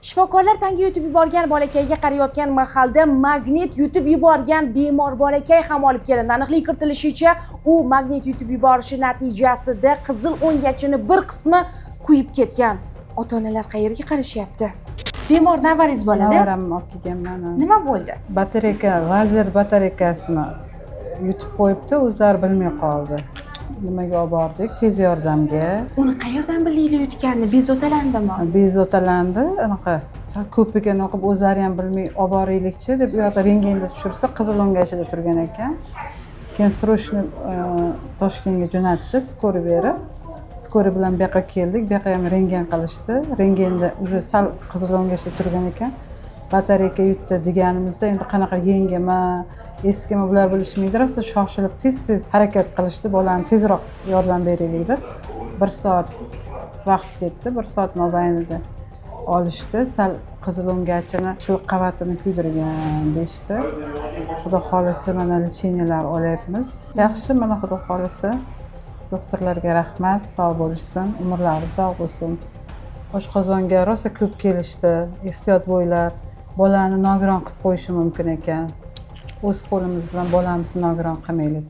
Shifokorlar tanga yutib yuborgan bolakayga qarayotgan mahalda magnit yutib yuborgan bemor bolakay ham olib kelindi. Aniqlik kiritilishicha, u magnit yutib yuborishi natijasida qizil o'ngachini bir qismi kuyib ketgan. Ota-onalar qayerga qarashyapti? Bemor navariz bolada. Navaramni olib kelganman. Nima bo'ldi? Batareyka, lazer batareykasini yutib qo'yibdi, o'zlari bilmay qoldi. Nimaga olib bordik? Tez yordamga. Uni qayerdan bildinglar yutganini? Bezovtalandimi? Bezovtalandi, anaqa sal ko'pigini o'qib o'zlari ham bilmay olib boraylikchi deb u yoqda rentgenga tushirsa, qizil o'ngachida turgan ekan. Keyin срочно Toshkentga jo'natishdi, skori berib. Skori bilan bu yoqqa keldik, bu yoqqa ham rentgen qilishdi. Rentgenda уже sal qizil o'ngachda turgan ekan. Batareyka yutdi deganimizda endi qanaqa yengimi, eskimi bular bilishmaydi. Rosa shoshilib tez harakat qilishdi, bolani tezroq yordam beraylik deb. 1 soat vaqt ketdi, 1 soat mobaynida olishdi. Sal qizil o'ngachini shu qavatini kuydirgan deyishdi. Xudo xolisa mana lecheniyalar olyapmiz. Yaxshi, mana xudo xolisa. Doktorlarga rahmat, sog' bo'lishsin, umrlari uzoq bo'lsin. Oshqozonga rosa ko'p kelishdi. Ehtiyot bo'linglar. Bolani nogiron qilib qo'yishi mumkin ekan. O'z qo'limiz bilan bolamizni nogiron qilmaylik.